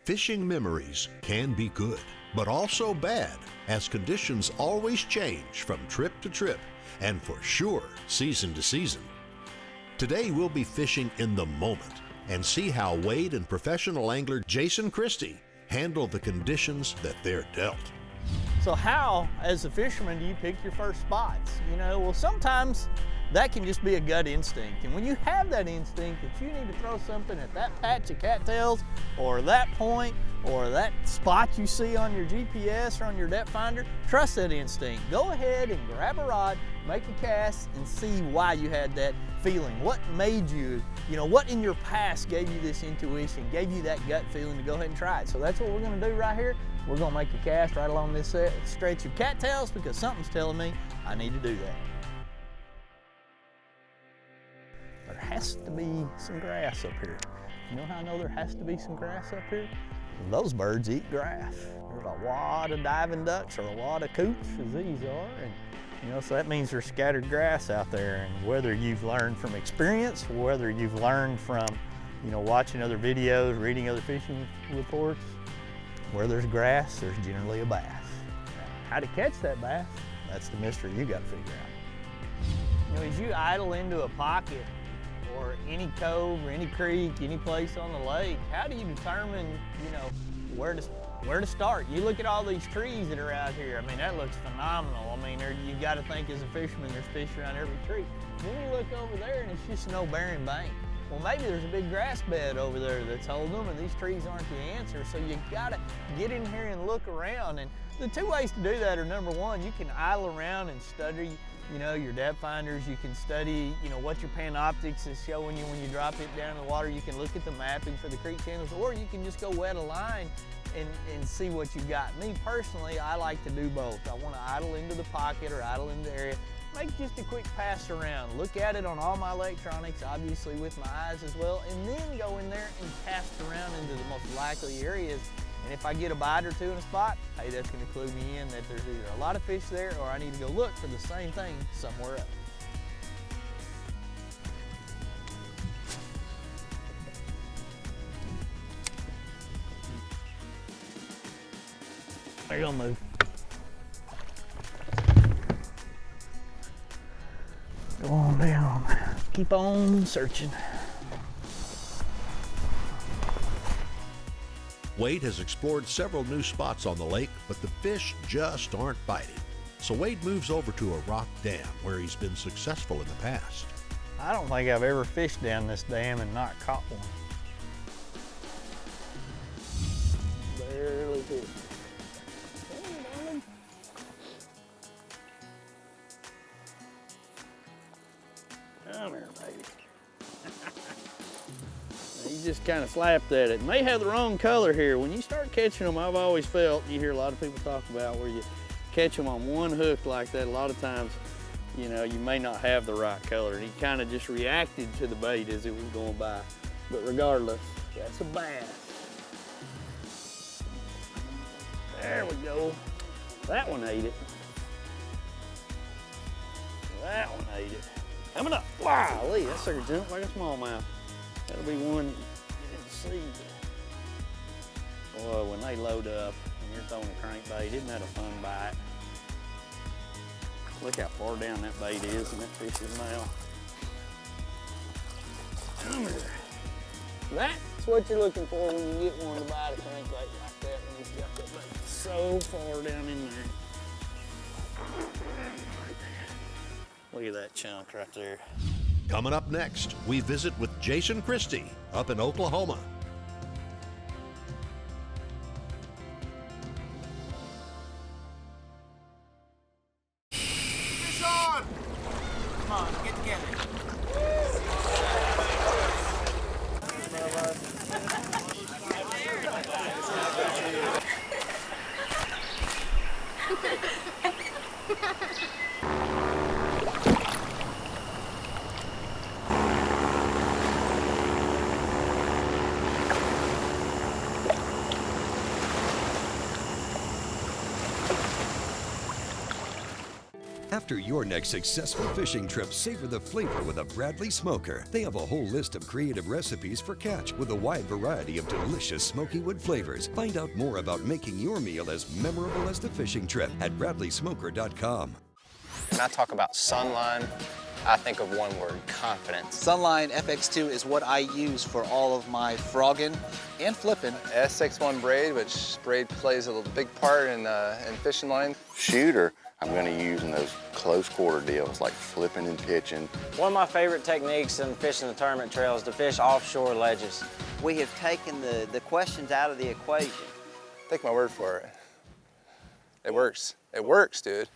Fishing memories can be good, but also bad, as conditions always change from trip to trip, and for sure, season to season. Today we'll be fishing in the moment and see how Wade and professional angler Jason Christie handle the conditions that they're dealt. So how, as a fisherman, do you pick your first spots? You know, well, sometimes that can just be a gut instinct. And when you have that instinct that you need to throw something at that patch of cattails or that point or that spot you see on your GPS or on your depth finder, trust that instinct. Go ahead and grab a rod, make a cast, and see why you had that feeling. What made you, what in your past gave you this intuition, gave you that gut feeling to go ahead and try it. So that's what we're gonna do right here. We're gonna make a cast right along this stretch of cattails because something's telling me I need to do that. There has to be some grass up here. You know how I know there has to be some grass up here? Those birds eat grass. There's a wad of diving ducks or a wad of coots, as these are, and so that means there's scattered grass out there. And whether you've learned from experience, whether you've learned from, watching other videos, reading other fishing reports, where there's grass, there's generally a bass. Now, how to catch that bass, that's the mystery you got to figure out. As you idle into a pocket or any cove or any creek, any place on the lake, how do you determine, where to start? You look at all these trees that are out here. I mean, that looks phenomenal. I mean, you got to think as a fisherman, there's fish around every tree. Then you look over there and it's just no barren bank. Well, maybe there's a big grass bed over there that's holding them, and these trees aren't the answer. So you gotta get in here and look around. And the two ways to do that are, number one, you can idle around and study, your depth finders. You can study, what your Panoptics is showing you when you drop it down in the water. You can look at the mapping for the creek channels, or you can just go wet a line and see what you got. Me personally, I like to do both. I want to idle into the pocket or idle into the area. Make just a quick pass around. Look at it on all my electronics, obviously with my eyes as well, and then go in there and cast around into the most likely areas. And if I get a bite or two in a spot, hey, that's gonna clue me in that there's either a lot of fish there or I need to go look for the same thing somewhere else. They're gonna move. Go on down. Keep on searching. Wade has explored several new spots on the lake, but the fish just aren't biting. So Wade moves over to a rock dam where he's been successful in the past. I don't think I've ever fished down this dam and not caught one. Barely hit. Come here, baby. You just kind of slapped at it. May have the wrong color here. When you start catching them, I've always felt, you hear a lot of people talk about where you catch them on one hook like that, a lot of times, you may not have the right color. And he kind of just reacted to the bait as it was going by. But regardless, that's a bass. There we go. That one ate it. That one ate it. Coming up. Wow, that sucker jumped like a smallmouth. That'll be one you didn't see. Boy, when they load up and you're throwing a crankbait, isn't that a fun bite? Look how far down that bait is in that fish's mouth. Come here. That's what you're looking for when you get one to bite a crankbait like that, when you've got that bait so far down in there. Look at that chunk right there. Coming up next, we visit with Jason Christie up in Oklahoma. Fish on! Come on, get together. After your next successful fishing trip, savor the flavor with a Bradley Smoker. They have a whole list of creative recipes for catch with a wide variety of delicious smoky wood flavors. Find out more about making your meal as memorable as the fishing trip at BradleySmoker.com. When I talk about Sunline, I think of one word: confidence. Sunline FX2 is what I use for all of my frogging and flipping. S61 braid, which braid plays a big part in fishing line. Shooter, I'm going to use in those close quarter deals like flipping and pitching. One of my favorite techniques in fishing the tournament trail is to fish offshore ledges. We have taken the questions out of the equation. Take my word for it. It works. It works, dude.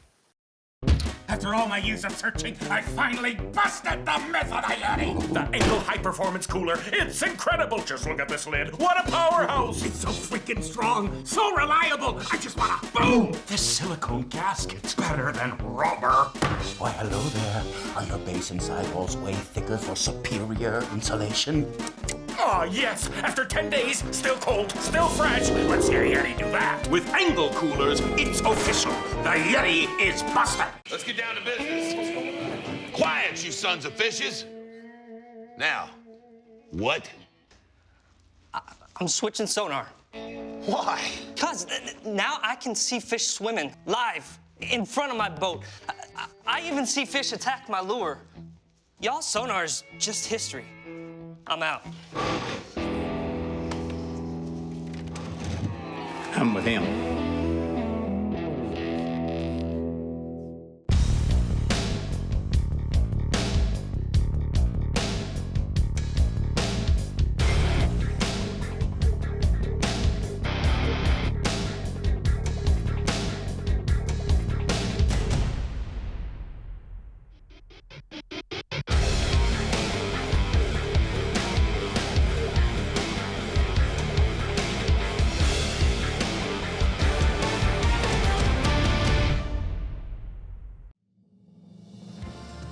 After all my years of searching, I finally busted the myth of the Yeti! The Engel High Performance Cooler. It's incredible. Just look at this lid. What a powerhouse! It's so freaking strong, so reliable. I just wanna boom! This silicone gasket's better than rubber. Why, hello there. Are your base and sidewalls way thicker for superior insulation? Oh, yes. After 10 days, still cold, still fresh. Let's see a Yeti do that. With Engel coolers, it's official. The Yeti is busted. Let's get down to business. Quiet, you sons of fishes. Now, what? I'm switching sonar. Why? Because now I can see fish swimming live in front of my boat. I even see fish attack my lure. Y'all sonar's just history. I'm out. I'm with him.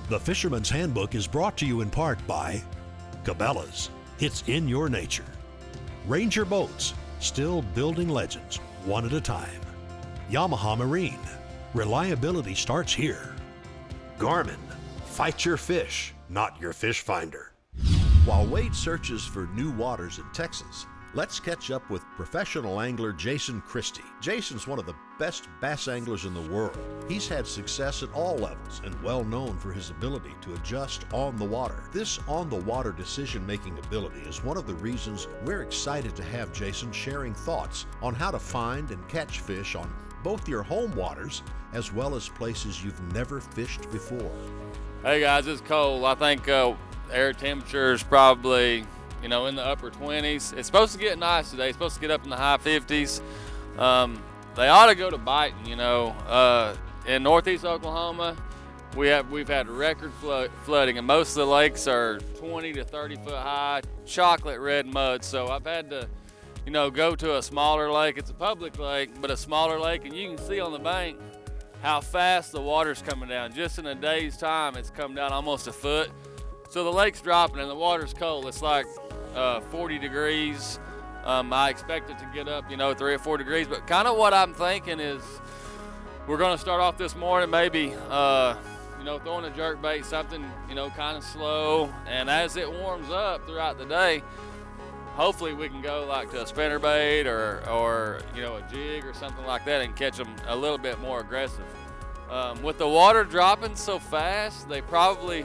The Fisherman's Handbook is brought to you in part by Cabela's. It's in your nature. Ranger Boats, still building legends one at a time. Yamaha Marine, reliability starts here. Garmin, fight your fish, not your fish finder. While Wade searches for new waters in Texas, let's catch up with professional angler Jason Christie. Jason's one of the best bass anglers in the world. He's had success at all levels and well known for his ability to adjust on the water. This on-the-water decision-making ability is one of the reasons we're excited to have Jason sharing thoughts on how to find and catch fish on both your home waters as well as places you've never fished before. Hey guys, it's cold. I think air temperature is probably in the upper 20s. It's supposed to get nice today. It's supposed to get up in the high 50s. They ought to go to biting, In northeast Oklahoma, we've had record flooding, and most of the lakes are 20 to 30 foot high, chocolate red mud. So I've had to, go to a smaller lake. It's a public lake, but a smaller lake, and you can see on the bank how fast the water's coming down. Just in a day's time, it's come down almost a foot. So the lake's dropping and the water's cold. It's like 40 degrees. I expect it to get up, 3 or 4 degrees. But kind of what I'm thinking is we're going to start off this morning maybe, throwing a jerk bait, something, kind of slow. And as it warms up throughout the day, hopefully we can go like to a spinner bait or a jig or something like that and catch them a little bit more aggressive. With the water dropping so fast, they're probably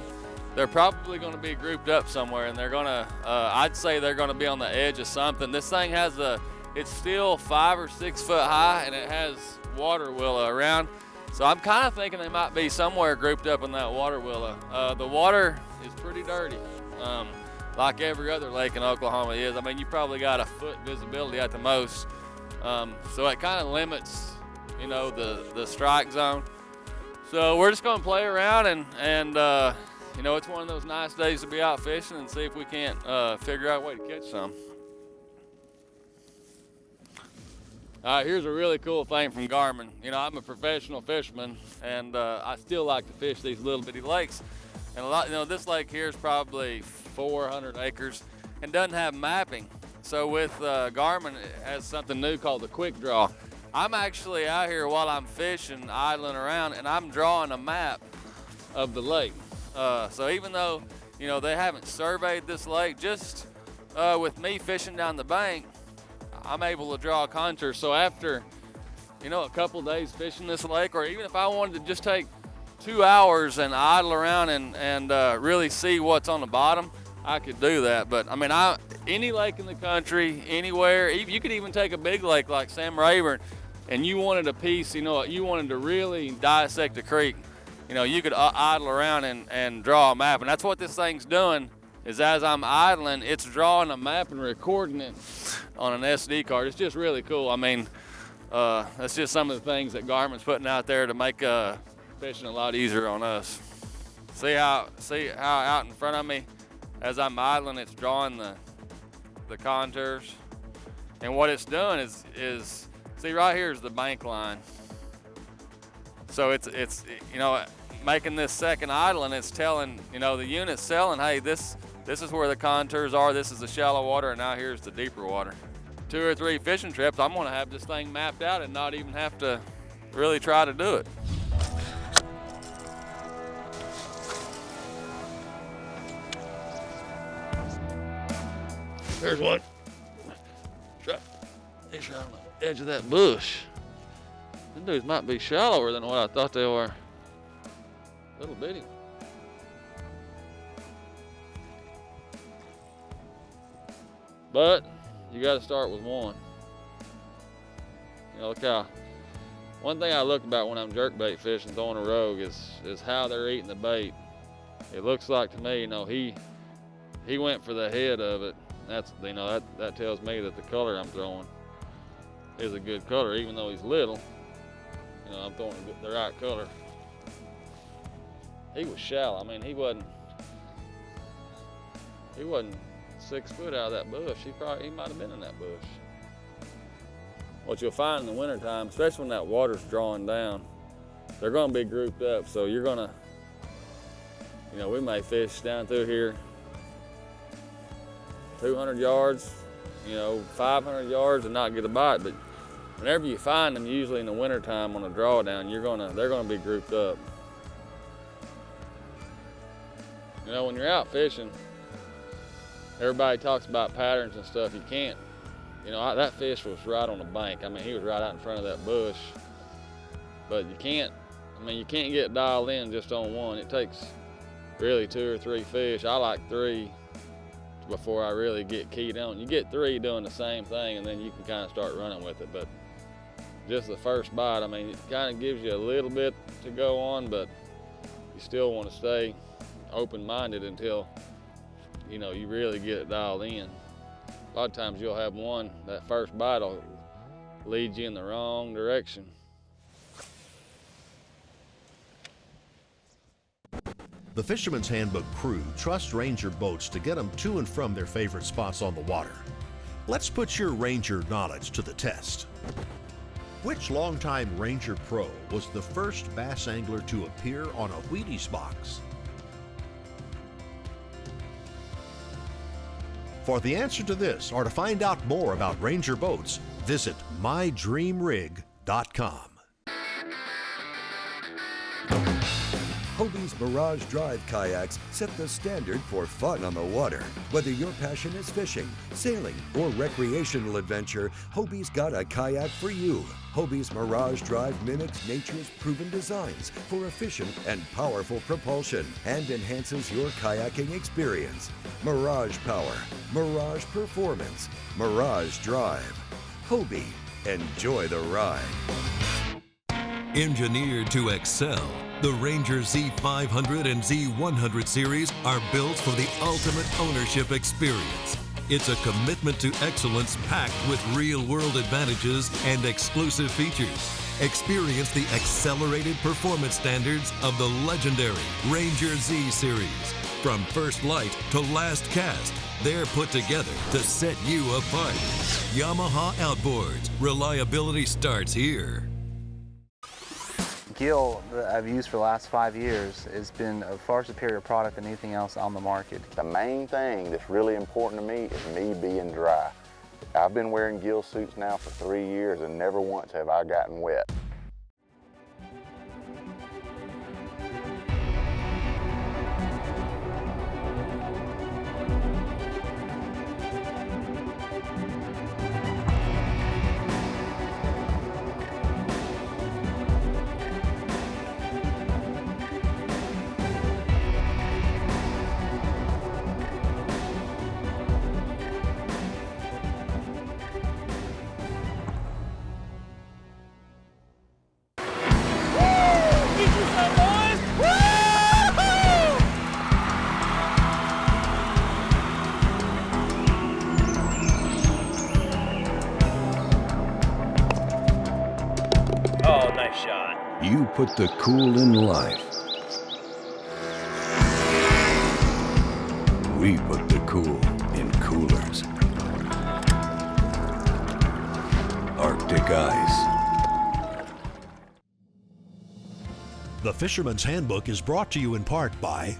going to be grouped up somewhere, and they're going to, I'd say they're going to be on the edge of something. This thing it's still 5 or 6 foot high, and it has water willow around. So I'm kind of thinking they might be somewhere grouped up in that water willow. The water is pretty dirty, like every other lake in Oklahoma is. I mean, you probably got a foot visibility at the most. So it kind of limits, the strike zone. So we're just going to play around and it's one of those nice days to be out fishing and see if we can't figure out a way to catch some. All right, here's a really cool thing from Garmin. I'm a professional fisherman, and I still like to fish these little bitty lakes. And this lake here is probably 400 acres and doesn't have mapping. So with Garmin, it has something new called the Quick Draw. I'm actually out here while I'm fishing, idling around, and I'm drawing a map of the lake. So even though, you know, they haven't surveyed this lake, just with me fishing down the bank, I'm able to draw a contour. So after, you know, a couple days fishing this lake, or even if I wanted to just take 2 hours and idle around and really see what's on the bottom, I could do that. But I mean, any lake in the country, anywhere, you could even take a big lake like Sam Rayburn, and you wanted a piece, you know, you wanted to really dissect a creek, you know, you could idle around and draw a map. And that's what this thing's doing, is as I'm idling, it's drawing a map and recording it on an SD card. It's just really cool. I mean, that's just some of the things that Garmin's putting out there to make fishing a lot easier on us. See how out in front of me, as I'm idling, it's drawing the contours. And what it's doing is see, right here is the bank line. So it's you know, making this second idling, it's telling, you know, the unit's telling, hey, this is where the contours are, this is the shallow water, and now here's the deeper water. 2 or 3 fishing trips, I'm gonna have this thing mapped out and not even have to really try to do it. There's one. He's on the edge of that bush. Them dudes might be shallower than what I thought they were. Little bitty. But you got to start with one. You know, look how. One thing I look about when I'm jerkbait fishing, throwing a rogue, is how they're eating the bait. It looks like to me, you know, he went for the head of it. That's, you know, that tells me that the color I'm throwing is a good color, even though he's little. You know, I'm throwing the right color. He was shallow. I mean, he wasn't 6 foot out of that bush. He might have been in that bush. What you'll find in the wintertime, especially when that water's drawing down, they're gonna be grouped up. So you're gonna, you know, we may fish down through here 200 yards, you know, 500 yards and not get a bite. But whenever you find them, usually in the wintertime on a drawdown, they're gonna be grouped up. You know, when you're out fishing, everybody talks about patterns and stuff. You can't, you know, that fish was right on the bank. I mean, he was right out in front of that bush. But you can't get dialed in just on one. It takes really 2 or 3 fish. I like 3 before I really get keyed on. You get 3 doing the same thing, and then you can kind of start running with it. But just the first bite, I mean, it kind of gives you a little bit to go on, but you still want to stay open-minded until, you know, you really get it dialed in. A lot of times you'll have one, that first bite will lead you in the wrong direction. The Fisherman's Handbook crew trusts Ranger boats to get them to and from their favorite spots on the water. Let's put your Ranger knowledge to the test. Which longtime Ranger pro was the first bass angler to appear on a Wheaties box? For the answer to this, or to find out more about Ranger boats, visit mydreamrig.com. Hobie's Mirage Drive kayaks set the standard for fun on the water. Whether your passion is fishing, sailing, or recreational adventure, Hobie's got a kayak for you. Hobie's Mirage Drive mimics nature's proven designs for efficient and powerful propulsion and enhances your kayaking experience. Mirage Power, Mirage Performance, Mirage Drive. Hobie, enjoy the ride. Engineered to excel, the Ranger Z500 and Z100 series are built for the ultimate ownership experience. It's a commitment to excellence packed with real-world advantages and exclusive features. Experience the accelerated performance standards of the legendary Ranger Z series. From first light to last cast, they're put together to set you apart. Yamaha Outboards. Reliability starts here. Gill that I've used for the last 5 years has been a far superior product than anything else on the market. The main thing that's really important to me is me being dry. I've been wearing gill suits now for 3 years and never once have I gotten wet. Oh, nice shot. You put the cool in life. We put the cool in coolers. Arctic Ice. The Fisherman's Handbook is brought to you in part by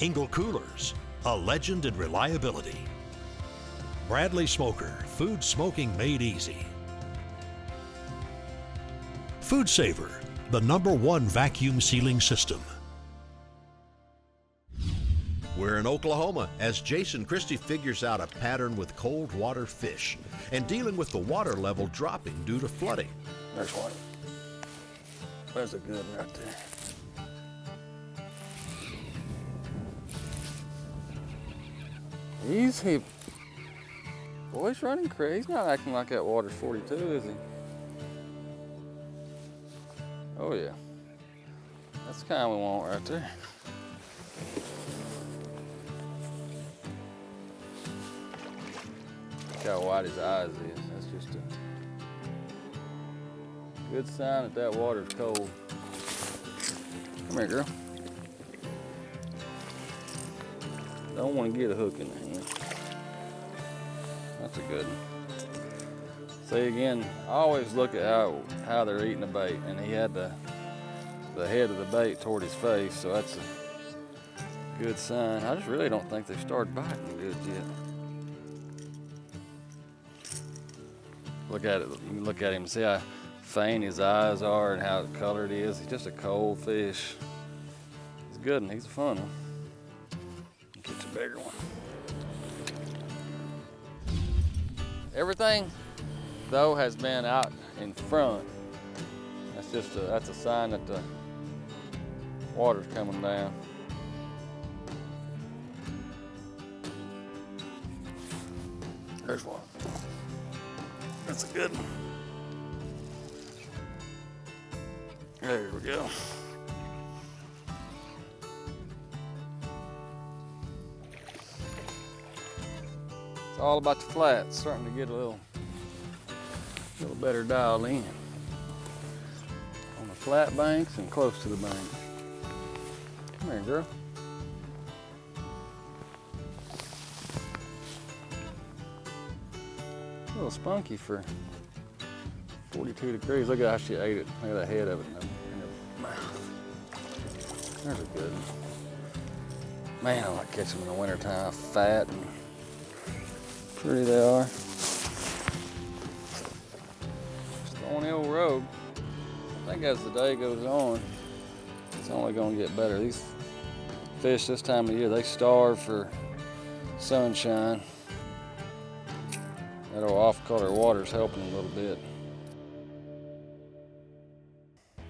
Engel Coolers, a legend in reliability. Bradley Smoker, food smoking made easy. Food Saver, the #1 vacuum sealing system. We're in Oklahoma as Jason Christie figures out a pattern with cold water fish and dealing with the water level dropping due to flooding. There's one. There's a good one right there. Easy. Boy's running crazy. He's not acting like that water's 42, is he? Oh yeah. That's the kind we want right there. Look how wide his eyes is. That's just a good sign that that water's cold. Come here, girl. Don't want to get a hook in the hand. That's a good one. See again, I always look at how they're eating the bait, and he had the head of the bait toward his face, so that's a good sign. I just really don't think they started biting good yet. Look at it. You can look at him and see how faint his eyes are and how colored he is. He's just a cold fish. He's a good one. He's a fun one. Get a bigger one. Everything, though, has been out in front. That's a sign that the water's coming down. There's one. That's a good one. There we go. It's all about the flats, starting to get a little better dialed in. On the flat banks and close to the bank. Come here, girl. A little spunky for 42 degrees. Look at how she ate it. Look at the head of it in her mouth. There's a good one. Man, I like catching them in the wintertime. Fat and pretty they are. Just on the old road. I think as the day goes on, it's only gonna get better. These fish this time of year, they starve for sunshine. That off-color water's helping a little bit.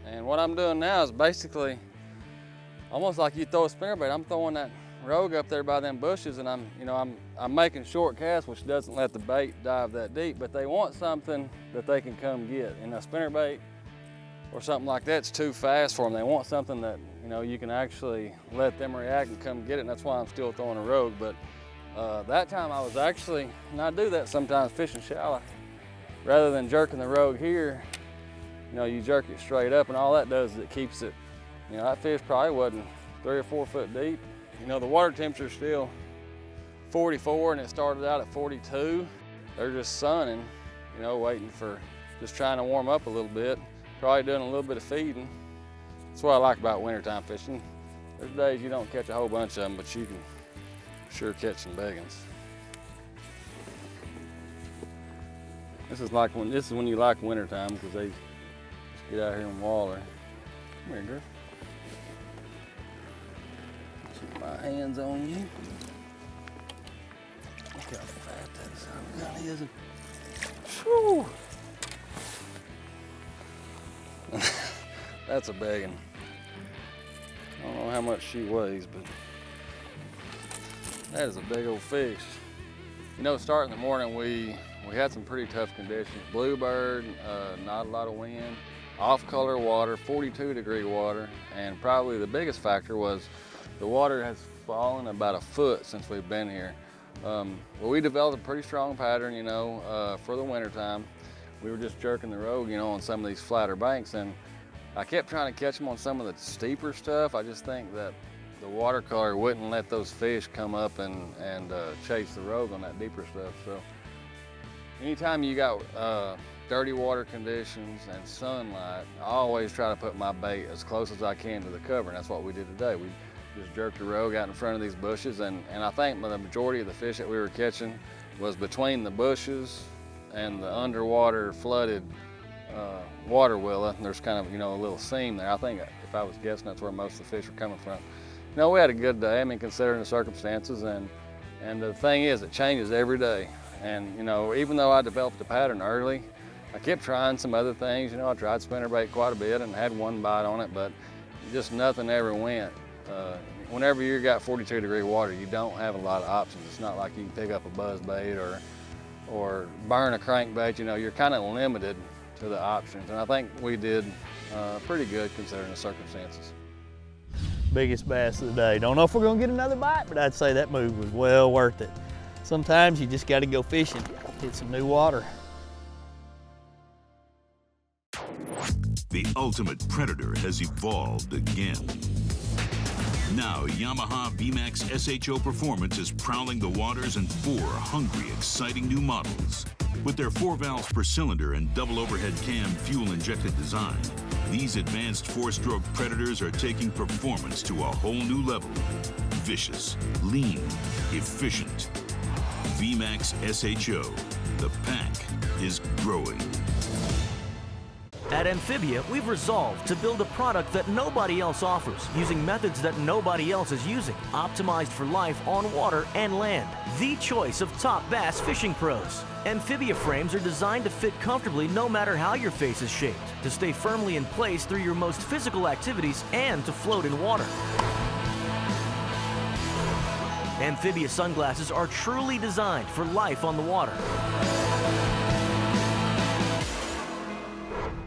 And what I'm doing now is basically almost like you throw a spinnerbait. I'm throwing that rogue up there by them bushes, and I'm making short casts, which doesn't let the bait dive that deep. But they want something that they can come get. And a spinnerbait or something like that's too fast for them. They want something that you can actually let them react and come get it. And that's why I'm still throwing a rogue. But that time I was actually, and I do that sometimes fishing shallow, rather than jerking the rogue here, you jerk it straight up, and all that does is it keeps it, that fish probably wasn't 3 or 4 foot deep. The water temperature's still 44 and it started out at 42. They're just sunning, waiting for, just trying to warm up a little bit, probably doing a little bit of feeding. That's what I like about wintertime fishing. There's days you don't catch a whole bunch of them, but you can sure catch some big ones. This is when you like wintertime because they just get out here and waller. Come here, girl. Keep my hands on you. Look how fat that son of a gun is. Whew. That's a big one. I don't know how much she weighs, but that is a big old fish. You know, starting in the morning, we had some pretty tough conditions. Bluebird, not a lot of wind, off-color water, 42-degree water, and probably the biggest factor was the water has fallen about a foot since we've been here. Well, we developed a pretty strong pattern, you know, for the wintertime. We were just jerking the rogue, you know, on some of these flatter banks, and I kept trying to catch them on some of the steeper stuff. I just think that the watercolor wouldn't let those fish come up and chase the rogue on that deeper stuff. So anytime you got dirty water conditions and sunlight, I always try to put my bait as close as I can to the cover, and that's what we did today. We just jerked the rogue out in front of these bushes, and I think the majority of the fish that we were catching was between the bushes and the underwater flooded water willa. There's kind of, you know, a little seam there. I think if I was guessing, that's where most of the fish were coming from. You know, we had a good day, I mean, considering the circumstances, and the thing is, it changes every day. And, you know, even though I developed a pattern early, I kept trying some other things. You know, I tried spinnerbait quite a bit and had one bite on it, but just nothing ever went. Whenever you got 42-degree water, you don't have a lot of options. It's not like you can pick up a buzz bait or burn a crankbait. You know, you're kind of limited to the options, and I think we did pretty good considering the circumstances. Biggest bass of the day. Don't know if we're gonna get another bite, but I'd say that move was well worth it. Sometimes you just gotta go fishing, hit some new water. The ultimate predator has evolved again. Now, Yamaha B.A.S.S SHO Performance is prowling the waters in 4 hungry, exciting new models. With their 4 valves per cylinder and double overhead cam fuel-injected design, these advanced 4-stroke predators are taking performance to a whole new level. Vicious, lean, efficient. B.A.S.S SHO, the pack is growing. At Amphibia, we've resolved to build a product that nobody else offers, using methods that nobody else is using, optimized for life on water and land. The choice of top bass fishing pros. Amphibia frames are designed to fit comfortably no matter how your face is shaped, to stay firmly in place through your most physical activities, and to float in water. Amphibia sunglasses are truly designed for life on the water.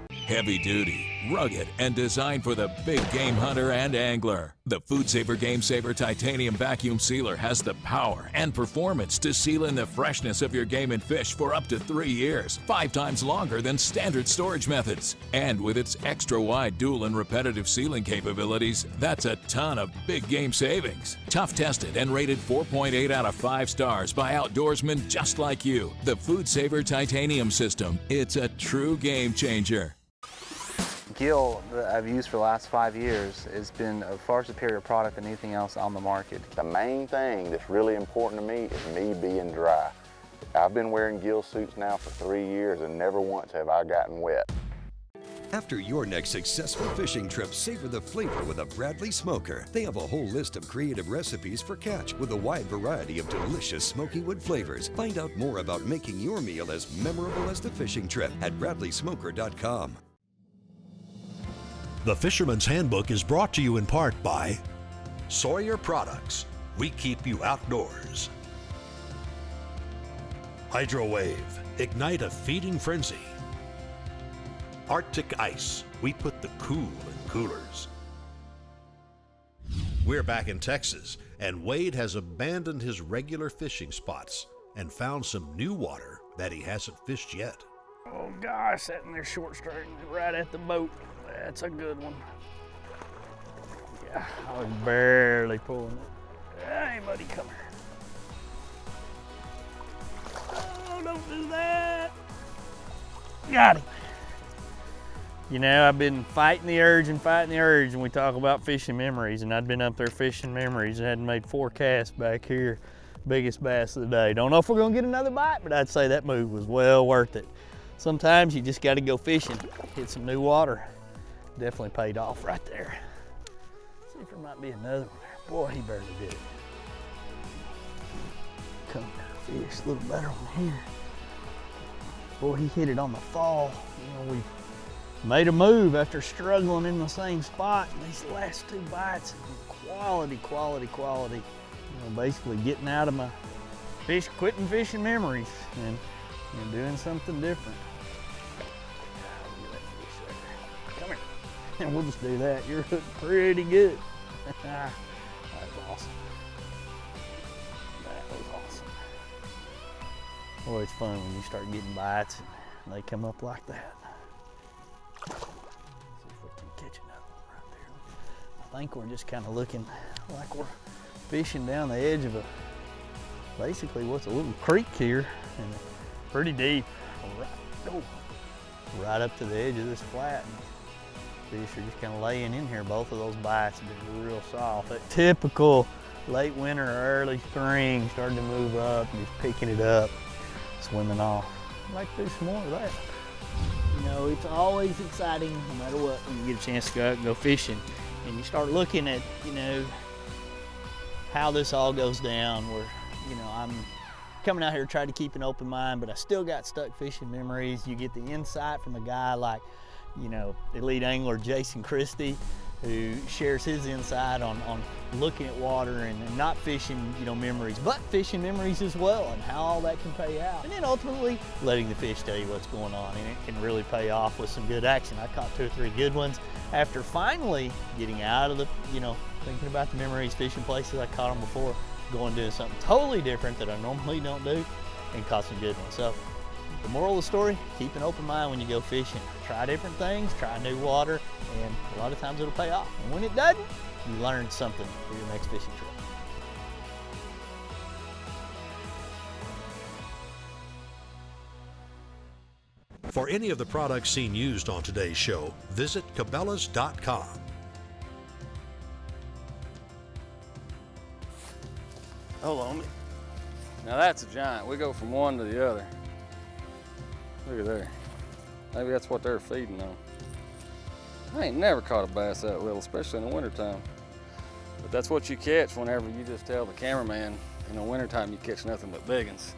Heavy duty, rugged, and designed for the big game hunter and angler. The Food Saver Game Saver Titanium Vacuum Sealer has the power and performance to seal in the freshness of your game and fish for up to 3 years, 5 times longer than standard storage methods. And with its extra wide dual and repetitive sealing capabilities, that's a ton of big game savings. Tough tested and rated 4.8 out of 5 stars by outdoorsmen just like you. The Food Saver Titanium System, it's a true game changer. Gill that I've used for the last 5 years has been a far superior product than anything else on the market. The main thing that's really important to me is me being dry. I've been wearing gill suits now for 3 years and never once have I gotten wet. After your next successful fishing trip, savor the flavor with a Bradley Smoker. They have a whole list of creative recipes for catch with a wide variety of delicious smoky wood flavors. Find out more about making your meal as memorable as the fishing trip at bradleysmoker.com. The Fisherman's Handbook is brought to you in part by Sawyer Products. We keep you outdoors. Hydrowave. Ignite a feeding frenzy. Arctic Ice. We put the cool in coolers. We're back in Texas, and Wade has abandoned his regular fishing spots and found some new water that he hasn't fished yet. Oh gosh, sitting there short string right at the boat. That's a good one. Yeah, I was barely pulling it. Hey, buddy, come here. Oh, don't do that. Got him. You know, I've been fighting the urge, and we talk about fishing memories, and I'd been up there fishing memories. I hadn't made 4 casts back here. Biggest bass of the day. Don't know if we're gonna get another bite, but I'd say that move was well worth it. sometimes you just got to go fishing, hit some new water. Definitely paid off right there. See if there might be another one there. Boy, he barely did it. Come here, fish, a little better one here. Boy, he hit it on the fall. You know, we made a move after struggling in the same spot. And these last 2 bites, quality. You know, basically getting out of my quitting fishing memories and doing something different. Come here. And we'll just do that. You're hooked pretty good. That was awesome. That was awesome. Boy, it's fun when you start getting bites and they come up like that. Let's see if we can catch another one right there. I think we're just kind of looking like we're fishing down the edge of basically what's a little creek here, and pretty deep, right up to the edge of this flat. And fish are just kind of laying in here. Both of those bites have been real soft. That typical late winter or early spring, starting to move up and just picking it up, swimming off. I'd like to do some more of that. You know, it's always exciting no matter what when you get a chance to go out and go fishing and you start looking at, you know, how this all goes down, where, you know, I'm coming out here trying to keep an open mind, but I still got stuck fishing memories. You get the insight from a guy like, you know, elite angler Jason Christie, who shares his insight on looking at water and not fishing, you know, memories, but fishing memories as well, and how all that can pay out. And then ultimately letting the fish tell you what's going on, and it can really pay off with some good action. I caught 2 or 3 good ones after finally getting out of the, you know, thinking about the memories, fishing places I caught them before, going and doing something totally different that I normally don't do, and caught some good ones. So the moral of the story, keep an open mind when you go fishing. Try different things, try new water, and a lot of times it'll pay off. And when it doesn't, you learn something for your next fishing trip. For any of the products seen used on today's show, visit Cabelas.com. Hold on. Now that's a giant. We go from one to the other. Look at there. Maybe that's what they're feeding on. I ain't never caught a bass that little, especially in the wintertime. But that's what you catch whenever you just tell the cameraman in the wintertime you catch nothing but big ones.